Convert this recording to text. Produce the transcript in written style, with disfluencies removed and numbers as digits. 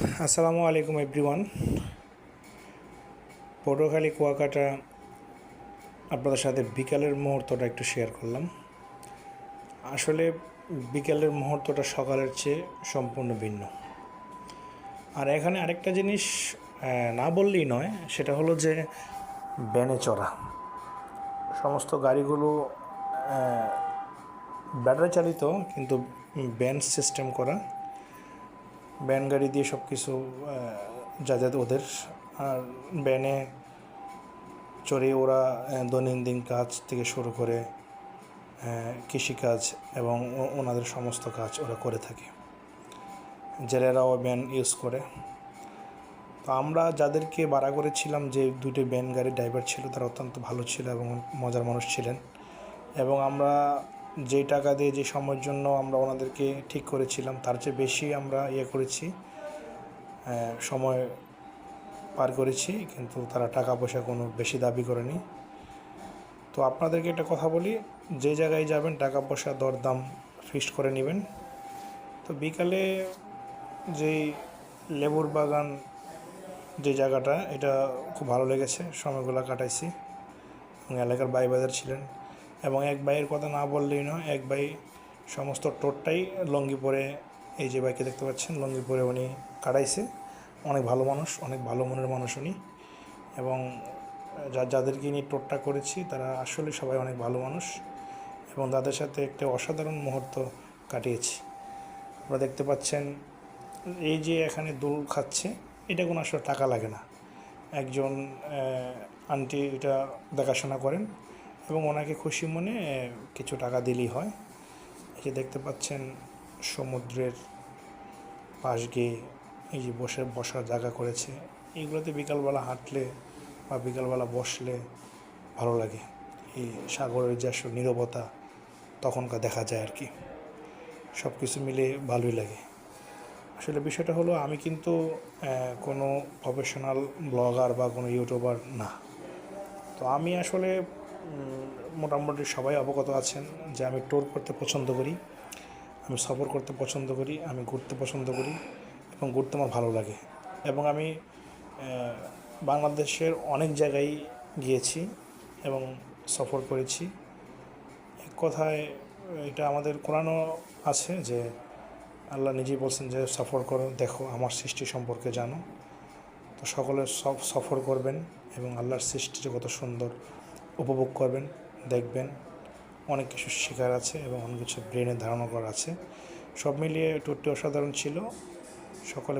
আসসালামু আলাইকুম এভরিওয়ান। পটুয়াখালী কুয়াকাটা আপনাদের সাথে বিকালের মুহূর্তটা একটু শেয়ার করলাম। আসলে বিকালের মুহূর্তটা সকালের চেয়ে সম্পূর্ণ ভিন্ন। আর এখানে আরেকটা জিনিস না বললেই নয়, সেটা হলো যে ভ্যানে চড়া সমস্ত গাড়িগুলো ব্যাটারি চালিত, কিন্তু ভ্যান সিস্টেম করা, ভ্যান গাড়ি দিয়ে সব কিছু যাতায়াত ওদের। আর ভ্যানে চড়ে ওরা দৈনন্দিন কাজ থেকে শুরু করে কৃষিকাজ এবং ওনাদের সমস্ত কাজ ওরা করে থাকে। জেলেরাও ভ্যান ইউজ করে। তো আমরা যাদেরকে ভাড়া করেছিলাম, যে দুটো ভ্যান গাড়ির ড্রাইভার ছিল, তারা অত্যন্ত ভালো ছিল এবং মজার মানুষ ছিলেন। এবং আমরা যেই টাকা দিয়ে যে সময়ের জন্য আমরা ওনাদেরকে ঠিক করেছিলাম, তার চেয়ে বেশি আমরা করেছি, সময় পার করেছি, কিন্তু তারা টাকা পয়সা কোনো বেশি দাবি করেনি। তো আপনাদেরকে একটা কথা বলি, যে জায়গায় যাবেন টাকা পয়সা দরদাম ফিক্সড করে নেবেন। তো বিকালে যেই লেবুর বাগান, যে জায়গাটা, এটা খুব ভালো লেগেছে, সময়গুলো কাটাইছি। এবং এলাকার ভাই বাজার ছিলেন, এবং এক ভাইয়ের কথা না বললেই নয়, এক ভাই সমস্ত টোটটাই লঙ্গি পরে, এই যে ভাইকে দেখতে পাচ্ছেন, লঙ্গি পরে উনি কাটাইছে। অনেক ভালো মানুষ, অনেক ভালো মনের মানুষ উনি। এবং যাদেরকে নিয়ে টোটটা করেছি তারা আসলে সবাই অনেক ভালো মানুষ, এবং তাদের সাথে একটা অসাধারণ মুহূর্ত কাটিয়েছি। আপনারা দেখতে পাচ্ছেন, এই যে এখানে দোল খাচ্ছে, এটা কোনো আসলে টাকা লাগে না। একজন আন্টি এটা দেখাশোনা করেন এবং ওনাকে খুশি মনে কিছু টাকা দিলেই হয়। এই যে দেখতে পাচ্ছেন, সমুদ্রের পাশ গিয়ে এই যে বসার জায়গা করেছে। এইগুলোতে বিকালবেলা হাঁটলে বা বিকালবেলা বসলে ভালো লাগে। এই সাগরের যে আসলে নীরবতা তখনকার দেখা যায় আর কি। সব কিছু মিলে ভালোই লাগে। আসলে বিষয়টা হলো, আমি কিন্তু কোনো প্রফেশনাল ব্লগার বা কোনো ইউটিউবার না। তো আমি আসলে মোটামুটি সবাই অবগত আছেন যে আমি ট্যুর করতে পছন্দ করি, আমি সফর করতে পছন্দ করি, আমি ঘুরতে পছন্দ করি, এবং ঘুরতে আমার ভালো লাগে। এবং আমি বাংলাদেশের অনেক জায়গায় গিয়েছি এবং সফর করেছি। এক কথায় এটা আমাদের কোরআনও আছে যে আল্লাহ নিজেই বলছেন যে সফর করো, দেখো আমার সৃষ্টি সম্পর্কে জানো। তো সকলে সফর করবেন এবং আল্লাহর সৃষ্টিটা কত সুন্দর উপভোগ করবেন, দেখবেন। অনেক কিছু শেখার আছে এবং অনেক কিছু ব্রেনে ধারণা করা আছে। সব মিলিয়ে ট্যুরটি অসাধারণ ছিল। সকলে